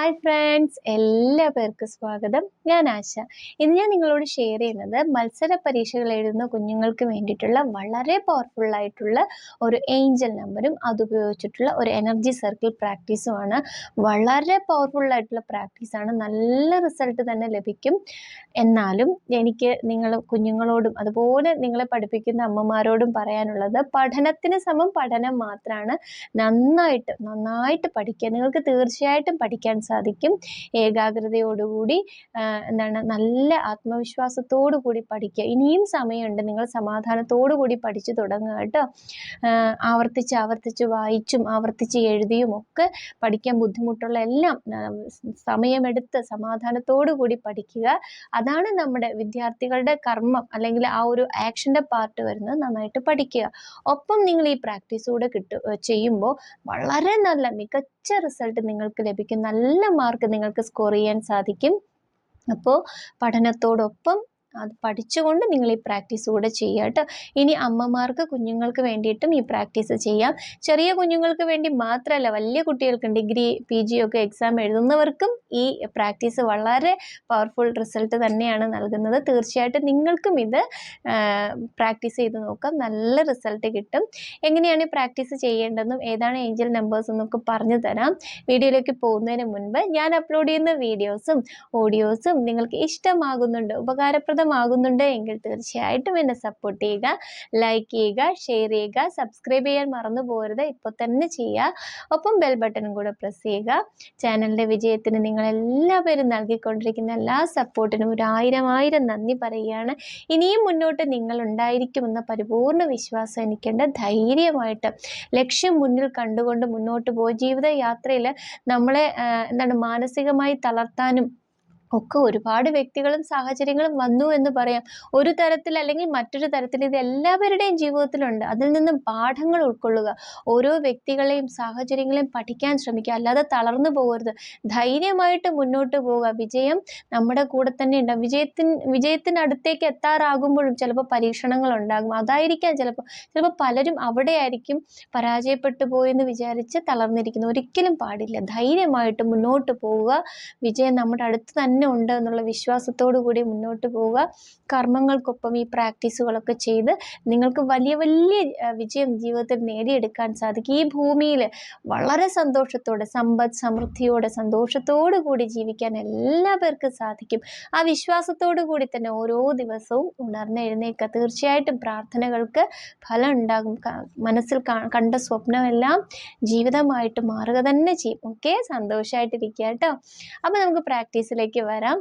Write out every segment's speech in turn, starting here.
Hi friends, എല്ലാവർക്കും സ്വാഗതം. ഞാൻ ആശ. ഇന്ന് ഞാൻ നിങ്ങളോട് ഷെയർ ചെയ്യുന്നത് മത്സര പരീക്ഷകൾ എഴുതുന്ന കുഞ്ഞുങ്ങൾക്ക് വേണ്ടിയിട്ടുള്ള വളരെ പവർഫുൾ ആയിട്ടുള്ള ഒരു ഏഞ്ചൽ നമ്പറും അതുപയോഗിച്ചിട്ടുള്ള ഒരു എനർജി സർക്കിൾ പ്രാക്ടീസുമാണ്. വളരെ പവർഫുൾ ആയിട്ടുള്ള പ്രാക്ടീസാണ്. നല്ല റിസൾട്ട് തന്നെ ലഭിക്കും. എന്നാലും എനിക്ക് കുഞ്ഞുങ്ങളോടും അതുപോലെ നിങ്ങളെ പഠിപ്പിക്കുന്ന അമ്മമാരോടും പറയാനുള്ളത്, പഠനത്തിന് സമം പഠനം മാത്രമാണ്. നന്നായിട്ട് പഠിക്കുക. നിങ്ങൾക്ക് തീർച്ചയായിട്ടും പഠിക്കാൻ സാധിക്കും. ഏകാഗ്രതയോടുകൂടി നല്ല ആത്മവിശ്വാസത്തോടു കൂടി പഠിക്കുക. ഇനിയും സമയമുണ്ട്. നിങ്ങൾ സമാധാനത്തോടു കൂടി പഠിച്ചു തുടങ്ങുക കേട്ടോ. ആവർത്തിച്ച് വായിച്ചും ആവർത്തിച്ച് എഴുതിയും ഒക്കെ പഠിക്കാൻ ബുദ്ധിമുട്ടുള്ള എല്ലാം സമയമെടുത്ത് സമാധാനത്തോടു കൂടി പഠിക്കുക. അതാണ് നമ്മുടെ വിദ്യാർത്ഥികളുടെ കർമ്മം, അല്ലെങ്കിൽ ആ ഒരു ആക്ഷൻ്റെ പാർട്ട് വരുന്നത്. നന്നായിട്ട് പഠിക്കുക. ഒപ്പം നിങ്ങൾ ഈ പ്രാക്ടീസ് കൂടെ ചെയ്യുമ്പോൾ വളരെ നല്ല മികച്ച റിസൾട്ട് നിങ്ങൾക്ക് ലഭിക്കും. നല്ല മാർക്ക് നിങ്ങൾക്ക് സ്കോർ ചെയ്യാൻ സാധിക്കും. അപ്പോൾ പഠനത്തോടൊപ്പം അത് പഠിച്ചുകൊണ്ട് നിങ്ങൾ ഈ പ്രാക്ടീസ് കൂടെ ചെയ്യുക കേട്ടോ. ഇനി അമ്മമാർക്ക് കുഞ്ഞുങ്ങൾക്ക് വേണ്ടിയിട്ടും ഈ പ്രാക്ടീസ് ചെയ്യാം. ചെറിയ കുഞ്ഞുങ്ങൾക്ക് വേണ്ടി മാത്രമല്ല, വലിയ കുട്ടികൾക്കും ഡിഗ്രി PG ഒക്കെ എക്സാം എഴുതുന്നവർക്കും ഈ പ്രാക്ടീസ് വളരെ പവർഫുൾ റിസൾട്ട് തന്നെയാണ് നൽകുന്നത്. തീർച്ചയായിട്ടും നിങ്ങൾക്കും ഇത് പ്രാക്ടീസ് ചെയ്ത് നോക്കാം. നല്ല റിസൾട്ട് കിട്ടും. എങ്ങനെയാണ് ഈ പ്രാക്ടീസ് ചെയ്യേണ്ടതെന്നും ഏതാണ് ഏഞ്ചൽ നമ്പേഴ്സ് എന്നൊക്കെ പറഞ്ഞു തരാം. വീഡിയോയിലേക്ക് പോകുന്നതിന് മുൻപ്, ഞാൻ അപ്ലോഡ് ചെയ്യുന്ന വീഡിയോസും ഓഡിയോസും നിങ്ങൾക്ക് ഇഷ്ടമാകുന്നുണ്ട്, ഉപകാരപ്രദമാകുന്നുണ്ട് എങ്കിൽ തീർച്ചയായിട്ടും എന്നെ സപ്പോർട്ട് ചെയ്യുക. ലൈക്ക് ചെയ്യുക, ഷെയർ ചെയ്യുക, സബ്സ്ക്രൈബ് ചെയ്യാൻ മറന്നു പോകരുത്. ഇപ്പോൾ തന്നെ ചെയ്യുക. ഒപ്പം ബെൽ ബട്ടണും കൂടെ പ്രസ് ചെയ്യുക. ചാനലിൻ്റെ വിജയത്തിന് നിങ്ങളെല്ലാവരും നൽകിക്കൊണ്ടിരിക്കുന്ന എല്ലാ സപ്പോർട്ടിനും ആയിരം നന്ദി പറയുകയാണ്. ഇനിയും മുന്നോട്ട് നിങ്ങൾ ഉണ്ടായിരിക്കുമെന്ന പരിപൂർണ്ണ വിശ്വാസം എനിക്കുണ്ട്. ധൈര്യമായിട്ട് ലക്ഷ്യം മുന്നിൽ കണ്ടുകൊണ്ട് മുന്നോട്ട് പോയി ജീവിതയാത്രയിൽ നമ്മളെ മാനസികമായി തളർത്താനും ഒക്കെ ഒരുപാട് വ്യക്തികളും സാഹചര്യങ്ങളും വന്നു എന്ന് പറയാം. ഒരു തരത്തിൽ അല്ലെങ്കിൽ മറ്റൊരു തരത്തിൽ ഇത് എല്ലാവരുടെയും ജീവിതത്തിലുണ്ട്. അതിൽ നിന്നും പാഠങ്ങൾ ഉൾക്കൊള്ളുക. ഓരോ വ്യക്തികളെയും സാഹചര്യങ്ങളെയും പഠിക്കാൻ ശ്രമിക്കുക. അല്ലാതെ തളർന്നു പോകരുത്. ധൈര്യമായിട്ട് മുന്നോട്ട് പോവുക. വിജയം നമ്മുടെ കൂടെ തന്നെ ഉണ്ടാകും. വിജയത്തിനടുത്തേക്ക് എത്താറാകുമ്പോഴും ചിലപ്പോൾ പരീക്ഷണങ്ങൾ ഉണ്ടാകും. അതായിരിക്കാം ചിലപ്പോൾ പലരും അവിടെയായിരിക്കും പരാജയപ്പെട്ടു പോയെന്ന് വിചാരിച്ച് തളർന്നിരിക്കുന്നു. ഒരിക്കലും പാടില്ല. ധൈര്യമായിട്ട് മുന്നോട്ട് പോവുക. വിജയം നമ്മുടെ അടുത്ത് തന്നെ ഉണ്ട് എന്നുള്ള വിശ്വാസത്തോടു കൂടി മുന്നോട്ട് പോവുക. കർമ്മങ്ങൾക്കൊപ്പം ഈ പ്രാക്ടീസുകളൊക്കെ ചെയ്ത് നിങ്ങൾക്ക് വലിയ വിജയം ജീവിതത്തിൽ നേടിയെടുക്കാൻ സാധിക്കും. ഈ ഭൂമിയിൽ വളരെ സന്തോഷത്തോടെ, സമ്പദ് സമൃദ്ധിയോടെ, സന്തോഷത്തോടു കൂടി ജീവിക്കാൻ എല്ലാവർക്കും സാധിക്കും. ആ വിശ്വാസത്തോടു കൂടി തന്നെ ഓരോ ദിവസവും ഉണർന്നെഴുന്നേൽക്കുക. തീർച്ചയായിട്ടും പ്രാർത്ഥനകൾക്ക് ഫലം ഉണ്ടാകും. മനസ്സിൽ കണ്ട സ്വപ്നമെല്ലാം ജീവിതമായിട്ട് മാറുക തന്നെ ചെയ്യും. ഓക്കെ, സന്തോഷമായിട്ടിരിക്കുക കേട്ടോ. അപ്പോൾ നമുക്ക് പ്രാക്ടീസിലേക്ക് വരാം.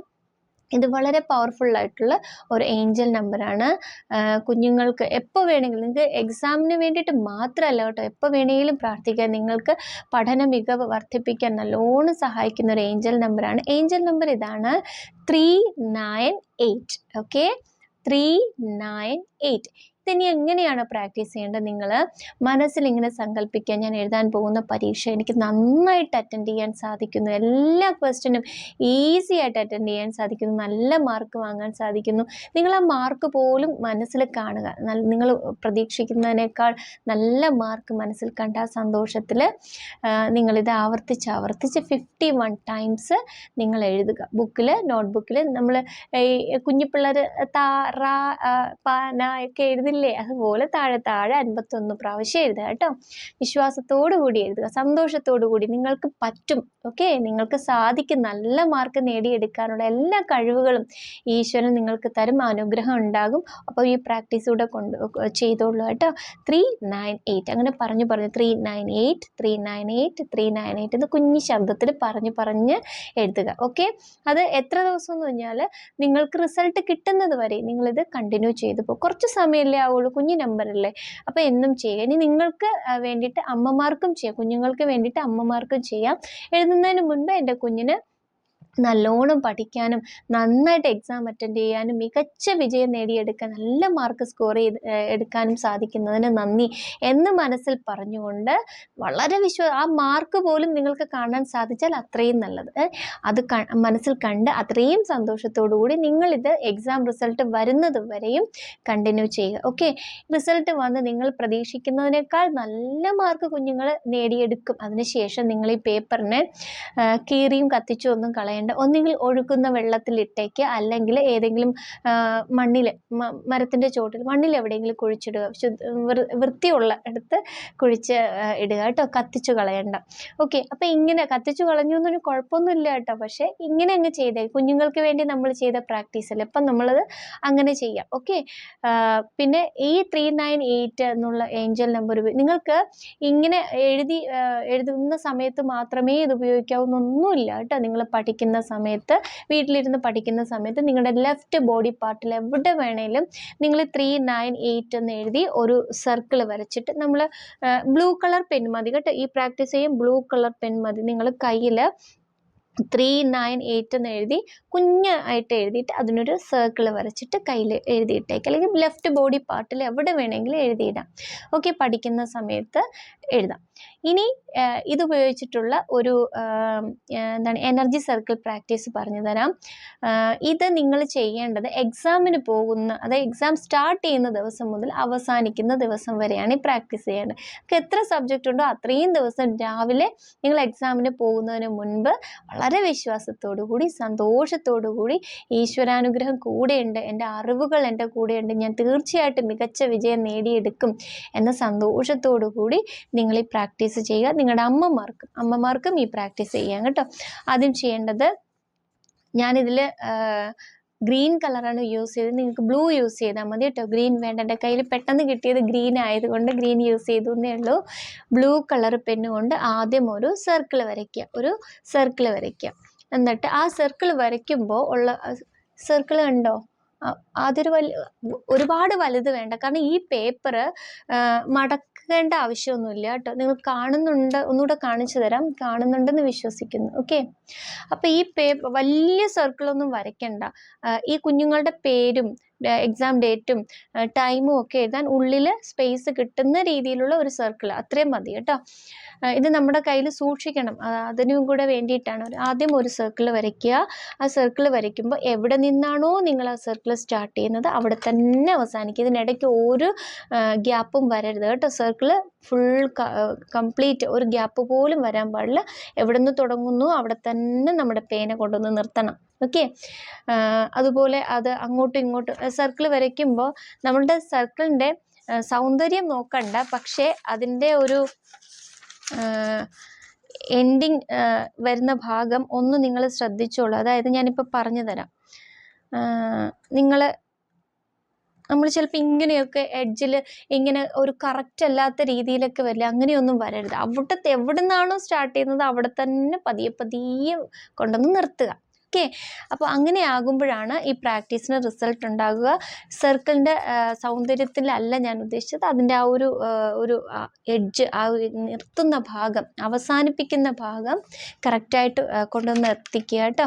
ഇത് വളരെ പവർഫുൾ ആയിട്ടുള്ള ഒരു ഏഞ്ചൽ നമ്പറാണ്. കുഞ്ഞുങ്ങൾക്ക് എപ്പോൾ വേണമെങ്കിലും, നിങ്ങൾക്ക് എക്സാമിന് വേണ്ടിയിട്ട് മാത്രമല്ല കേട്ടോ, എപ്പോൾ വേണമെങ്കിലും പ്രാർത്ഥിക്കാൻ, നിങ്ങൾക്ക് പഠന മികവ് വർദ്ധിപ്പിക്കാൻ നല്ലോണം സഹായിക്കുന്ന ഒരു ഏഞ്ചൽ നമ്പറാണ്. ഏഞ്ചൽ നമ്പർ ഇതാണ്, 398. ഓക്കെ, 398. ഇതിനി എങ്ങനെയാണ് പ്രാക്ടീസ് ചെയ്യേണ്ടത്? നിങ്ങൾ മനസ്സിൽ ഇങ്ങനെ സങ്കല്പിക്കുക, ഞാൻ എഴുതാൻ പോകുന്ന പരീക്ഷ എനിക്ക് നന്നായിട്ട് അറ്റൻഡ് ചെയ്യാൻ സാധിക്കുന്നു, എല്ലാ ക്വസ്റ്റ്യനും ഈസി ആയിട്ട് അറ്റൻഡ് ചെയ്യാൻ സാധിക്കുന്നു, നല്ല മാർക്ക് വാങ്ങാൻ സാധിക്കുന്നു. നിങ്ങൾ ആ മാർക്ക് പോലും മനസ്സിൽ കാണുക. നിങ്ങൾ പ്രതീക്ഷിക്കുന്നതിനേക്കാൾ നല്ല മാർക്ക് മനസ്സിൽ കണ്ട ആ സന്തോഷത്തിൽ നിങ്ങളിത് ആവർത്തിച്ച് 51 ടൈംസ് നിങ്ങൾ എഴുതുക. നോട്ട്ബുക്കിൽ നമ്മൾ ഈ കുഞ്ഞു പിള്ളേർ ഒക്കെ എഴുതില്ലേ, അതുപോലെ താഴെ 51 പ്രാവശ്യം എഴുതുക കേട്ടോ. വിശ്വാസത്തോടു കൂടി എഴുതുക, സന്തോഷത്തോടു കൂടി. നിങ്ങൾക്ക് പറ്റും. ഓക്കെ, നിങ്ങൾക്ക് സാധിക്കും. നല്ല മാർക്ക് നേടിയെടുക്കാനുള്ള എല്ലാ കഴിവുകളും ഈശ്വരൻ നിങ്ങൾക്ക് തരും. അനുഗ്രഹം ഉണ്ടാകും. അപ്പോൾ ഈ പ്രാക്ടീസ് കൂടെ ചെയ്തോളൂ കേട്ടോ. 398 അങ്ങനെ പറഞ്ഞു 398 398 398 എന്ന് കുഞ്ഞു ശബ്ദത്തിൽ പറഞ്ഞ് എഴുതുക. ഓക്കെ, അത് എത്ര ദിവസം എന്ന് പറഞ്ഞാൽ നിങ്ങൾക്ക് റിസൾട്ട് കിട്ടുന്നത് വരെ നിങ്ങളിത് കണ്ടിന്യൂ ചെയ്തു പോകും. കുറച്ച് സമയമല്ലേ ആവുള്ളൂ, കുഞ്ഞു നമ്പറല്ലേ. അപ്പോൾ എന്നും ചെയ്യുക. ഇനി നിങ്ങൾക്ക് വേണ്ടിയിട്ട് അമ്മമാർക്കും ചെയ്യാം, കുഞ്ഞുങ്ങൾക്ക് വേണ്ടിയിട്ട് അമ്മമാർക്കും ചെയ്യാം. എഴുതുന്നതിന് മുൻപ് എൻ്റെ കുഞ്ഞിന് നല്ലോണം പഠിക്കാനും നന്നായിട്ട് എക്സാം അറ്റൻഡ് ചെയ്യാനും മികച്ച വിജയം നേടിയെടുക്കാൻ നല്ല മാർക്ക് സ്കോർ എടുക്കാനും സാധിക്കുന്നതിന് നന്ദി എന്ന് മനസ്സിൽ പറഞ്ഞുകൊണ്ട് വളരെ ആ മാർക്ക് പോലും നിങ്ങൾക്ക് കാണാൻ സാധിച്ചാൽ അത്രയും നല്ലത്. അത് മനസ്സിൽ കണ്ട് അത്രയും സന്തോഷത്തോടു കൂടി നിങ്ങളിത് എക്സാം റിസൾട്ട് വരുന്നത് വരെയും കണ്ടിന്യൂ ചെയ്യുക. ഓക്കെ, റിസൾട്ട് വന്ന് നിങ്ങൾ പ്രതീക്ഷിക്കുന്നതിനേക്കാൾ നല്ല മാർക്ക് കുഞ്ഞുങ്ങൾ നേടിയെടുക്കും. അതിനുശേഷം നിങ്ങൾ ഈ പേപ്പറിനെ കീറിയും കത്തിച്ചും ഒന്നും കളയേണ്ട, ഒന്നുകിൽ ഒഴുകുന്ന വെള്ളത്തിലിട്ടേക്ക്, അല്ലെങ്കിൽ ഏതെങ്കിലും മണ്ണിൽ, മരത്തിൻ്റെ ചോട്ടിൽ മണ്ണിൽ എവിടെയെങ്കിലും കുഴിച്ചിടുക. വൃത്തിയുള്ള എടുത്ത് കുഴിച്ച് ഇടുക കേട്ടോ, കത്തിച്ചു കളയണ്ട. ഓക്കെ, അപ്പം ഇങ്ങനെ കത്തിച്ചു കളഞ്ഞു എന്നൊരു കുഴപ്പമൊന്നുമില്ല കേട്ടോ, പക്ഷേ ഇങ്ങനെ അങ്ങ് ചെയ്തേ. കുഞ്ഞുങ്ങൾക്ക് വേണ്ടി നമ്മൾ ചെയ്ത പ്രാക്ടീസ് അല്ലേ, അപ്പം നമ്മളത് അങ്ങനെ ചെയ്യാം. ഓക്കെ, പിന്നെ ഈ 398 എന്നുള്ള ഏഞ്ചൽ നമ്പർ നിങ്ങൾക്ക് ഇങ്ങനെ എഴുതുന്ന സമയത്ത് മാത്രമേ ഇത് ഉപയോഗിക്കാവുന്നൊന്നുമില്ല കേട്ടോ. നിങ്ങൾ പഠിക്കുന്ന സമയത്ത്, വീട്ടിലിരുന്ന് പഠിക്കുന്ന സമയത്ത് നിങ്ങളുടെ ലെഫ്റ്റ് ബോഡി പാർട്ടിൽ എവിടെ വേണേലും നിങ്ങൾ 398 എന്ന് എഴുതി ഒരു സർക്കിൾ വരച്ചിട്ട്, നമ്മൾ ബ്ലൂ കളർ പെൻ മതി കേട്ടോ, ഈ പ്രാക്ടീസ് ചെയ്യും ബ്ലൂ കളർ പെൻ മതി. നിങ്ങൾ കയ്യിൽ 398 എന്ന് എഴുതി കുഞ്ഞായിട്ട് എഴുതിയിട്ട് അതിനൊരു സർക്കിൾ വരച്ചിട്ട് കയ്യിൽ എഴുതിയിട്ടേക്ക്, അല്ലെങ്കിൽ ലെഫ്റ്റ് ബോഡി പാർട്ടിൽ എവിടെ വേണമെങ്കിലും എഴുതിയിടാം. ഓക്കെ, പഠിക്കുന്ന സമയത്ത് എഴുതാം. ഇനി ഇതുപയോഗിച്ചിട്ടുള്ള ഒരു എന്താണ് എനർജി സർക്കിൾ പ്രാക്ടീസ് പറഞ്ഞു തരാം. ഇത് നിങ്ങൾ ചെയ്യേണ്ടത് എക്സാമിന് പോകുന്ന, അതായത് എക്സാം സ്റ്റാർട്ട് ചെയ്യുന്ന ദിവസം മുതൽ അവസാനിക്കുന്ന ദിവസം വരെയാണ് ഈ പ്രാക്ടീസ് ചെയ്യേണ്ടത്. എത്ര സബ്ജക്റ്റ് ഉണ്ടോ അത്രയും ദിവസം രാവിലെ നിങ്ങൾ എക്സാമിന് പോകുന്നതിന് മുൻപ് വളരെ വിശ്വാസത്തോടു കൂടി, സന്തോഷത്തോടു കൂടി, ഈശ്വരാനുഗ്രഹം കൂടെയുണ്ട്, എൻ്റെ അറിവുകൾ എൻ്റെ കൂടെയുണ്ട്, ഞാൻ തീർച്ചയായിട്ടും മികച്ച വിജയം നേടിയെടുക്കും എന്ന സന്തോഷത്തോടു കൂടി നിങ്ങൾ ഈ പ്രാക്ടീസ് ചെയ്യുക. നിങ്ങളുടെ അമ്മമാർക്കും ഈ പ്രാക്ടീസ് ചെയ്യാം കേട്ടോ. ആദ്യം ചെയ്യേണ്ടത്, ഞാനിതിൽ ഗ്രീൻ കളറാണ് യൂസ് ചെയ്തത്, നിങ്ങൾക്ക് ബ്ലൂ യൂസ് ചെയ്താൽ മതി കേട്ടോ. ഗ്രീൻ വേണ്ട, എൻ്റെ കയ്യിൽ പെട്ടെന്ന് കിട്ടിയത് ഗ്രീൻ ആയതുകൊണ്ട് ഗ്രീൻ യൂസ് ചെയ്തു എന്നേ ഉള്ളൂ. ബ്ലൂ കളർ പെന്നുകൊണ്ട് ആദ്യം ഒരു സർക്കിൾ വരയ്ക്കുക. എന്നിട്ട് ആ സർക്കിൾ വരയ്ക്കുമ്പോൾ ഉള്ള സർക്കിൾ കണ്ടോ, അതൊരു ഒരുപാട് വലുത് വേണ്ട, കാരണം ഈ പേപ്പർ മടക്കേണ്ട ആവശ്യമൊന്നുമില്ല കേട്ടോ. നിങ്ങൾ കാണുന്നുണ്ട്, ഒന്നുകൂടെ കാണിച്ചു തരാം, കാണുന്നുണ്ടെന്ന് വിശ്വസിക്കുന്നു. ഓക്കെ, അപ്പോൾ ഈ വലിയ സർക്കിളൊന്നും വരയ്ക്കണ്ട. ഈ കുഞ്ഞുങ്ങളുടെ പേരും എക്സാം ഡേറ്റും ടൈമും ഒക്കെ എഴുതാൻ ഉള്ളിൽ സ്പേസ് കിട്ടുന്ന രീതിയിലുള്ള ഒരു സർക്കിൾ അത്രയും മതി കേട്ടോ. ഇത് നമ്മുടെ കയ്യിൽ സൂക്ഷിക്കണം, അതിനും കൂടെ വേണ്ടിയിട്ടാണ്. ആദ്യം ഒരു സർക്കിൾ വരയ്ക്കുക. ആ സർക്കിൾ വരയ്ക്കുമ്പോൾ എവിടെ നിന്നാണോ നിങ്ങൾ ആ സർക്കിൾ സ്റ്റാർട്ട് ചെയ്യുന്നത് അവിടെ തന്നെ അവസാനിക്കുക. ഇതിനിടയ്ക്ക് ഒരു ഗ്യാപ്പും വരരുത് കേട്ടോ. സർക്കിൾ ഫുൾ കംപ്ലീറ്റ്, ഒരു ഗ്യാപ്പ് പോലും വരാൻ പാടില്ല. എവിടെ നിന്ന് തുടങ്ങുന്നു അവിടെ തന്നെ നമ്മുടെ പേന കൊണ്ടുവന്ന് നിർത്തണം. ഓക്കെ, അതുപോലെ അത് അങ്ങോട്ടും ഇങ്ങോട്ടും സർക്കിൾ വരയ്ക്കുമ്പോൾ നമ്മളുടെ സർക്കിളിൻ്റെ സൗന്ദര്യം നോക്കണ്ട, പക്ഷേ അതിൻ്റെ ഒരു എൻഡിങ് വരുന്ന ഭാഗം ഒന്ന് നിങ്ങൾ ശ്രദ്ധിച്ചോളൂ. അതായത് ഞാനിപ്പോൾ പറഞ്ഞു തരാം. നമ്മൾ ചിലപ്പോൾ ഇങ്ങനെയൊക്കെ എഡ്ജിൽ ഇങ്ങനെ ഒരു കറക്റ്റ് അല്ലാത്ത രീതിയിലൊക്കെ വരില്ല, അങ്ങനെയൊന്നും വരരുത്. എവിടെ നിന്നാണോ സ്റ്റാർട്ട് ചെയ്യുന്നത് അവിടെ തന്നെ പതിയെ കൊണ്ടുവന്ന് നിർത്തുക. ഓക്കെ, അപ്പോൾ അങ്ങനെ ആകുമ്പോഴാണ് ഈ പ്രാക്ടീസിന് റിസൾട്ട് ഉണ്ടാകുക. സർക്കിളിൻ്റെ സൗന്ദര്യത്തിലല്ല ഞാൻ ഉദ്ദേശിച്ചത്, അതിൻ്റെ ആ ഒരു എഡ്ജ്, ആ നിർത്തുന്ന ഭാഗം, അവസാനിപ്പിക്കുന്ന ഭാഗം കറക്റ്റായിട്ട് കൊണ്ടുവന്ന് എത്തിക്കുക കേട്ടോ.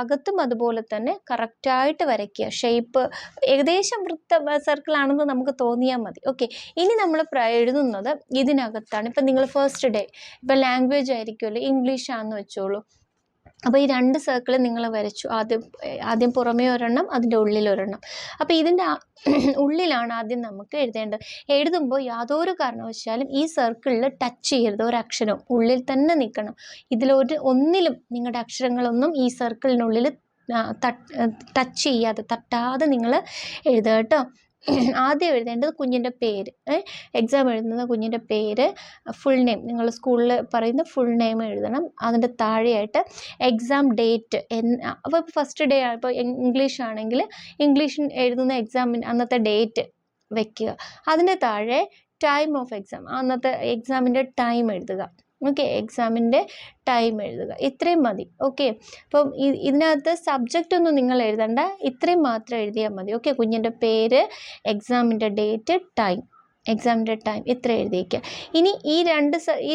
അകത്തും അതുപോലെ തന്നെ കറക്റ്റായിട്ട് വരയ്ക്കുക. ഷേപ്പ് ഏകദേശം സർക്കിളാണെന്ന് നമുക്ക് തോന്നിയാൽ മതി. ഓക്കെ, ഇനി നമ്മൾ എഴുതുന്നത് ഇതിനകത്താണ്. ഇപ്പം നിങ്ങൾ ഫസ്റ്റ് ഡേ, ഇപ്പം ലാംഗ്വേജ് ആയിരിക്കുമല്ലോ, ഇംഗ്ലീഷാണെന്ന് വെച്ചോളൂ. അപ്പോൾ ഈ 2 സർക്കിൾ നിങ്ങൾ വരച്ചു. ആദ്യം പുറമേ ഒരെണ്ണം, അതിൻ്റെ ഉള്ളിലൊരെണ്ണം. അപ്പോൾ ഇതിൻ്റെ ഉള്ളിലാണ് ആദ്യം നമുക്ക് എഴുതേണ്ടത്. എഴുതുമ്പോൾ യാതൊരു കാരണവശാലും ഈ സർക്കിളിൽ ടച്ച് ചെയ്യരുത്, ഒരക്ഷരവും ഉള്ളിൽ തന്നെ നിൽക്കണം. ഒന്നിലും നിങ്ങളുടെ അക്ഷരങ്ങളൊന്നും ഈ സർക്കിളിനുള്ളിൽ ടച്ച് ചെയ്യാതെ, തട്ടാതെ നിങ്ങൾ എഴുതുക കേട്ടോ. ആദ്യം എഴുതേണ്ടത് കുഞ്ഞിൻ്റെ പേര്, എക്സാം എഴുതുന്ന കുഞ്ഞിൻ്റെ പേര്, ഫുൾ നെയിം, നിങ്ങൾ സ്കൂളിൽ പറയുന്ന ഫുൾ നെയിം എഴുതണം. അതിൻ്റെ താഴെയായിട്ട് എക്സാം ഡേറ്റ്. അപ്പോൾ ഫസ്റ്റ് ഡേ, ഇപ്പോൾ ഇംഗ്ലീഷ് ആണെങ്കിൽ ഇംഗ്ലീഷിന് എഴുതുന്ന എക്സാമിന് അന്നത്തെ ഡേറ്റ് വയ്ക്കുക. അതിൻ്റെ താഴെ ടൈം ഓഫ് എക്സാം, അന്നത്തെ എക്സാമിൻ്റെ ടൈം എഴുതുക. ഓക്കെ, എക്സാമിൻ്റെ ടൈം എഴുതുക. ഇത്രയും മതി. ഓക്കെ, അപ്പം ഇതിനകത്ത് സബ്ജക്റ്റ് ഒന്നും നിങ്ങൾ എഴുതണ്ട, ഇത്രയും മാത്രം എഴുതിയാൽ മതി. ഓക്കെ, കുഞ്ഞിൻ്റെ പേര്, എക്സാമിൻ്റെ ഡേറ്റ്, ടൈം, എക്സാമിൻ്റെ ടൈം ഇത്ര എഴുതിയിരിക്കുക. ഇനി ഈ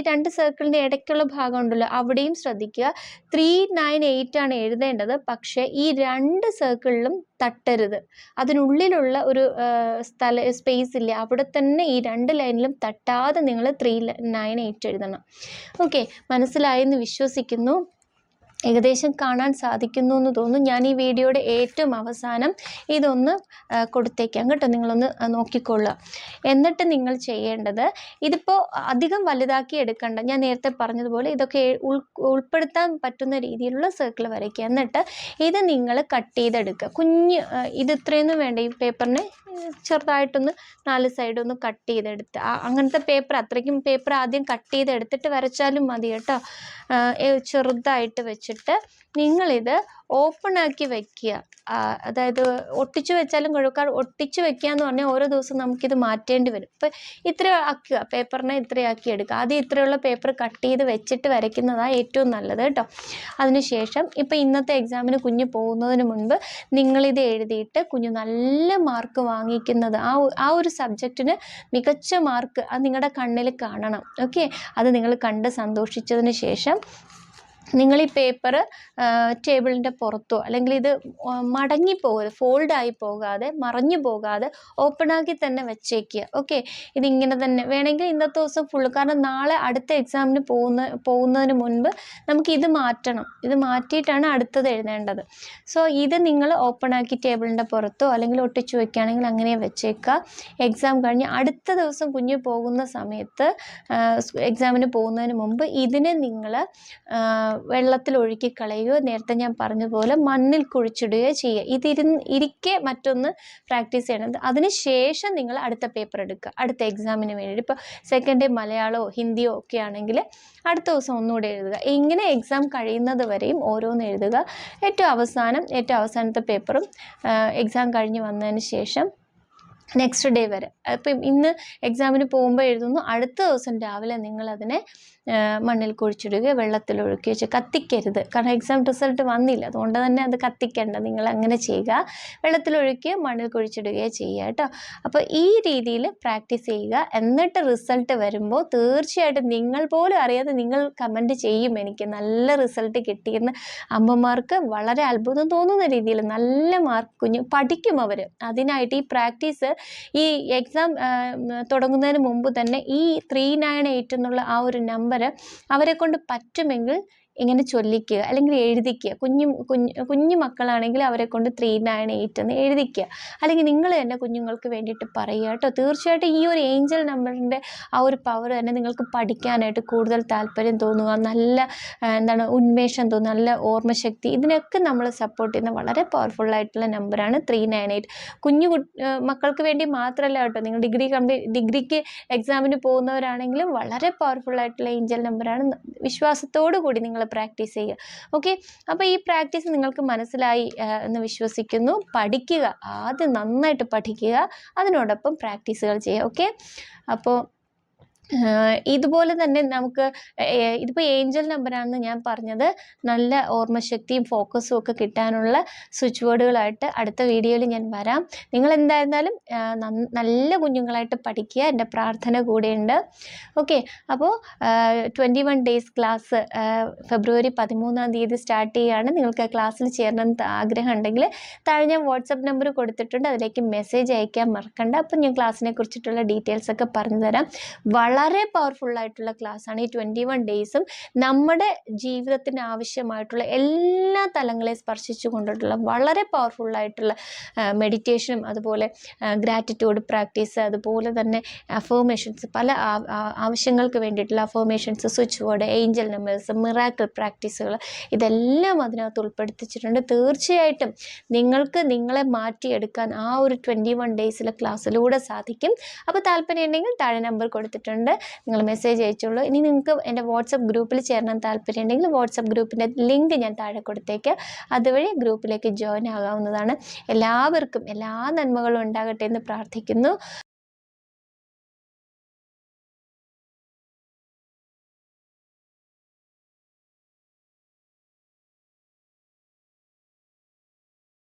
രണ്ട് സർക്കിളിൻ്റെ ഇടയ്ക്കുള്ള ഭാഗം ഉണ്ടല്ലോ, അവിടെയും ശ്രദ്ധിക്കുക. 398 ആണ് എഴുതേണ്ടത്. പക്ഷേ ഈ രണ്ട് സർക്കിളിലും തട്ടരുത്. അതിനുള്ളിലുള്ള ഒരു സ്പേസ് ഇല്ലേ, അവിടെ തന്നെ ഈ രണ്ട് ലൈനിലും തട്ടാതെ നിങ്ങൾ 398 എഴുതണം. ഓക്കെ, മനസ്സിലായെന്ന് വിശ്വസിക്കുന്നു. ഏകദേശം കാണാൻ സാധിക്കുന്നു എന്ന് തോന്നുന്നു. ഞാൻ ഈ വീഡിയോയുടെ ഏറ്റവും അവസാനം ഇതൊന്ന് കൊടുത്തേക്കാം കേട്ടോ, നിങ്ങളൊന്ന് നോക്കിക്കൊള്ളുക. എന്നിട്ട് നിങ്ങൾ ചെയ്യേണ്ടത്, ഇതിപ്പോൾ അധികം വലുതാക്കി എടുക്കണ്ട, ഞാൻ നേരത്തെ പറഞ്ഞതുപോലെ ഇതൊക്കെ ഉൾപ്പെടുത്താൻ പറ്റുന്ന രീതിയിലുള്ള സർക്കിൾ വരയ്ക്കുക. എന്നിട്ട് ഇത് നിങ്ങൾ കട്ട് ചെയ്തെടുക്കുക. ഇത് ഇത്രയൊന്നും വേണ്ട, ഈ പേപ്പറിനെ ചെറുതായിട്ടൊന്ന് 4 സൈഡൊന്ന് കട്ട് ചെയ്തെടുത്ത്, അങ്ങനത്തെ പേപ്പർ, അത്രയ്ക്കും പേപ്പർ ആദ്യം കട്ട് ചെയ്തെടുത്തിട്ട് വരച്ചാലും മതി കേട്ടോ. ചെറുതായിട്ട് വെച്ചിട്ട് നിങ്ങളിത് ഓപ്പൺ ആക്കി വയ്ക്കുക. അതായത് ഒട്ടിച്ചു വെച്ചാലും കുഴപ്പമില്ല. ഒട്ടിച്ചു വെക്കുക എന്ന് പറഞ്ഞാൽ ഓരോ ദിവസം നമുക്കിത് മാറ്റേണ്ടി വരും. ഇപ്പം ഇത്ര ആക്കുക, പേപ്പറിനെ ഇത്രയാക്കി എടുക്കുക. ആദ്യം ഇത്രയുള്ള പേപ്പർ കട്ട് ചെയ്ത് വെച്ചിട്ട് വരയ്ക്കുന്നതാണ് ഏറ്റവും നല്ലത് കേട്ടോ. അതിനുശേഷം ഇപ്പം ഇന്നത്തെ എക്സാമിന് കുഞ്ഞ് പോകുന്നതിന് മുൻപ് നിങ്ങളിത് എഴുതിയിട്ട് കുഞ്ഞ് നല്ല മാർക്ക് വാങ്ങിക്കുന്നത്, ആ ഒരു സബ്ജക്റ്റിന് മികച്ച മാർക്ക് അത് നിങ്ങളുടെ കണ്ണിൽ കാണണം. ഓക്കെ, അത് നിങ്ങൾ കണ്ട് സന്തോഷിച്ചതിന് ശേഷം നിങ്ങൾ ഈ പേപ്പർ ടേബിളിൻ്റെ പുറത്തോ, അല്ലെങ്കിൽ ഇത് മടങ്ങിപ്പോകാതെ, ഫോൾഡായി പോകാതെ, മറഞ്ഞു പോകാതെ ഓപ്പണാക്കി തന്നെ വെച്ചേക്കുക. ഓക്കെ, ഇതിങ്ങനെ തന്നെ വേണമെങ്കിൽ ഇന്നത്തെ ദിവസം ഫുള്ള്, കാരണം നാളെ അടുത്ത എക്സാമിന് പോകുന്നതിന് മുൻപ് നമുക്ക് ഇത് മാറ്റണം. ഇത് മാറ്റിയിട്ടാണ് അടുത്തത് എഴുതേണ്ടത്. സോ ഇത് നിങ്ങൾ ഓപ്പണാക്കി ടേബിളിൻ്റെ പുറത്തോ അല്ലെങ്കിൽ ഒട്ടിച്ചു വയ്ക്കുകയാണെങ്കിൽ അങ്ങനെ വെച്ചേക്കുക. എക്സാം കഴിഞ്ഞ് അടുത്ത ദിവസം കുഞ്ഞ് പോകുന്ന സമയത്ത്, എക്സാമിന് പോകുന്നതിന് മുമ്പ് ഇതിനെ നിങ്ങൾ വെള്ളത്തിൽ ഒഴുക്കി കളയുകയോ, നേരത്തെ ഞാൻ പറഞ്ഞതുപോലെ മണ്ണിൽ കുഴിച്ചിടുകയോ ചെയ്യുക. ഇരിക്കെ മറ്റൊന്ന് പ്രാക്ടീസ് ചെയ്യണം. അതിന് ശേഷം നിങ്ങൾ അടുത്ത പേപ്പർ എടുക്കുക, അടുത്ത എക്സാമിന് വേണ്ടി. ഇപ്പോൾ സെക്കൻഡ് ഡേ മലയാളമോ ഹിന്ദിയോ ഒക്കെ ആണെങ്കിൽ അടുത്ത ദിവസം ഒന്നുകൂടെ എഴുതുക. ഇങ്ങനെ എക്സാം കഴിയുന്നത് വരെയും ഓരോന്ന് എഴുതുക. ഏറ്റവും അവസാനത്തെ പേപ്പറും എക്സാം കഴിഞ്ഞ് വന്നതിന് ശേഷം നെക്സ്റ്റ് ഡേ വരെ. അപ്പം ഇന്ന് എക്സാമിന് പോകുമ്പോൾ എഴുതുന്നു, അടുത്ത ദിവസം രാവിലെ നിങ്ങളതിനെ മണ്ണിൽ കുഴിച്ചിടുകയോ വെള്ളത്തിൽ ഒഴുക്കുകയോ വെച്ച് കത്തിക്കരുത്. കാരണം എക്സാം റിസൾട്ട് വന്നില്ല, അതുകൊണ്ട് തന്നെ അത് കത്തിക്കേണ്ട. നിങ്ങൾ അങ്ങനെ ചെയ്യുക, വെള്ളത്തിൽ ഒഴുക്കുകയോ മണ്ണിൽ കുഴിച്ചിടുകയോ ചെയ്യുക കേട്ടോ. അപ്പോൾ ഈ രീതിയിൽ പ്രാക്ടീസ് ചെയ്യുക. എന്നിട്ട് റിസൾട്ട് വരുമ്പോൾ തീർച്ചയായിട്ടും നിങ്ങൾ പോലും അറിയാതെ നിങ്ങൾ കമൻറ്റ് ചെയ്യും, എനിക്ക് നല്ല റിസൾട്ട് കിട്ടിയെന്ന്. അമ്മമാർക്ക് വളരെ അത്ഭുതം തോന്നുന്ന രീതിയിൽ നല്ല മാർക്ക് കുഞ്ഞ് പഠിക്കും അവർ. അതിനായിട്ട് ഈ പ്രാക്ടീസ്, ഈ എക്സാം തുടങ്ങുന്നതിന് മുമ്പ് തന്നെ ഈ 398 എന്നുള്ള ആ ഒരു നമ്പർ അവരെ കൊണ്ട് പറ്റുമെങ്കിൽ ഇങ്ങനെ ചൊല്ലിക്കുക അല്ലെങ്കിൽ എഴുതിക്കുക. കുഞ്ഞു മക്കളാണെങ്കിൽ അവരെ കൊണ്ട് 398 എന്ന് എഴുതിക്കുക. അല്ലെങ്കിൽ നിങ്ങൾ തന്നെ കുഞ്ഞുങ്ങൾക്ക് വേണ്ടിയിട്ട് പറയുക കേട്ടോ. തീർച്ചയായിട്ടും ഈ ഒരു ഏഞ്ചൽ നമ്പറിൻ്റെ ആ ഒരു പവർ തന്നെ നിങ്ങൾക്ക് പഠിക്കാനായിട്ട് കൂടുതൽ താല്പര്യം തോന്നുക, നല്ല ഉന്മേഷം തോന്നുക, നല്ല ഓർമ്മശക്തി, ഇതിനൊക്കെ നമ്മൾ സപ്പോർട്ട് ചെയ്യുന്ന വളരെ പവർഫുള്ളായിട്ടുള്ള നമ്പറാണ് 398. മക്കൾക്ക് വേണ്ടി മാത്രമല്ല കേട്ടോ, നിങ്ങൾ ഡിഗ്രിക്ക് എക്സാമിന് പോകുന്നവരാണെങ്കിലും വളരെ പവർഫുള്ളായിട്ടുള്ള ഏഞ്ചൽ നമ്പറാണ്. വിശ്വാസത്തോടു കൂടി നിങ്ങൾ പ്രാക്ടീസ് ചെയ്യുക. ഓക്കെ, അപ്പോൾ ഈ പ്രാക്ടീസ് നിങ്ങൾക്ക് മനസ്സിലായി എന്ന് വിശ്വസിക്കുന്നു. പഠിക്കുക, ആദ്യം നന്നായിട്ട് പഠിക്കുക, അതിനോടൊപ്പം പ്രാക്ടീസുകൾ ചെയ്യുക. ഓക്കെ, അപ്പോൾ ഇതുപോലെ തന്നെ നമുക്ക് ഇതിപ്പോൾ ഏഞ്ചൽ നമ്പറാണെന്ന് ഞാൻ പറഞ്ഞത്. നല്ല ഓർമ്മശക്തിയും ഫോക്കസും ഒക്കെ കിട്ടാനുള്ള സ്വിച്ച് ബോർഡുകളായിട്ട് അടുത്ത വീഡിയോയിൽ ഞാൻ വരാം. നിങ്ങൾ എന്തായിരുന്നാലും നല്ല കുഞ്ഞുങ്ങളായിട്ട് പഠിക്കുക, എൻ്റെ പ്രാർത്ഥന കൂടെയുണ്ട്. ഓക്കെ, അപ്പോൾ 21 ഡേയ്സ് ക്ലാസ് ഫെബ്രുവരി 13-ാം തീയതി സ്റ്റാർട്ട് ചെയ്യുകയാണ്. നിങ്ങൾക്ക് ക്ലാസ്സിൽ ചേരണമെന്ന് ആഗ്രഹം ഉണ്ടെങ്കിൽ താഴെ ഞാൻ വാട്സപ്പ് നമ്പർ കൊടുത്തിട്ടുണ്ട്, അതിലേക്ക് മെസ്സേജ് അയക്കാൻ മറക്കണ്ട. അപ്പം ഞാൻ ക്ലാസ്സിനെ കുറിച്ചിട്ടുള്ള ഡീറ്റെയിൽസൊക്കെ പറഞ്ഞു തരാം. വളരെ പവർഫുള്ളായിട്ടുള്ള ക്ലാസ്സാണ് ഈ 21 ഡേയ്സും. നമ്മുടെ ജീവിതത്തിന് ആവശ്യമായിട്ടുള്ള എല്ലാ തലങ്ങളെ സ്പർശിച്ചു കൊണ്ടിട്ടുള്ള വളരെ പവർഫുള്ളായിട്ടുള്ള മെഡിറ്റേഷനും, അതുപോലെ ഗ്രാറ്റിറ്റ്യൂഡ് പ്രാക്ടീസ്, അതുപോലെ തന്നെ അഫർമേഷൻസ്, പല ആവശ്യങ്ങൾക്ക് വേണ്ടിയിട്ടുള്ള affirmations, switchboard, angel numbers, miracle പ്രാക്ടീസുകൾ, ഇതെല്ലാം അതിനകത്ത് ഉൾപ്പെടുത്തിച്ചിട്ടുണ്ട്. തീർച്ചയായിട്ടും നിങ്ങൾക്ക് നിങ്ങളെ മാറ്റിയെടുക്കാൻ ആ ഒരു 21 ഡേയ്സിലെ ക്ലാസ്സിലൂടെ സാധിക്കും. അപ്പോൾ താല്പര്യം ഉണ്ടെങ്കിൽ താഴെ നമ്പർ കൊടുത്തിട്ടുണ്ട്, നിങ്ങൾ മെസ്സേജ് അയച്ചോളൂ. ഇനി നിങ്ങൾക്ക് എൻ്റെ വാട്സപ്പ് ഗ്രൂപ്പിൽ ചേരണം താല്പര്യം ഉണ്ടെങ്കിൽ വാട്സപ്പ് ഗ്രൂപ്പിൻ്റെ ലിങ്ക് ഞാൻ താഴെ കൊടുത്തേക്കാം. അതുവഴി ഗ്രൂപ്പിലേക്ക് ജോയിൻ ആകാവുന്നതാണ്. എല്ലാവർക്കും എല്ലാ നന്മകളും ഉണ്ടാകട്ടെ എന്ന് പ്രാർത്ഥിക്കുന്നു.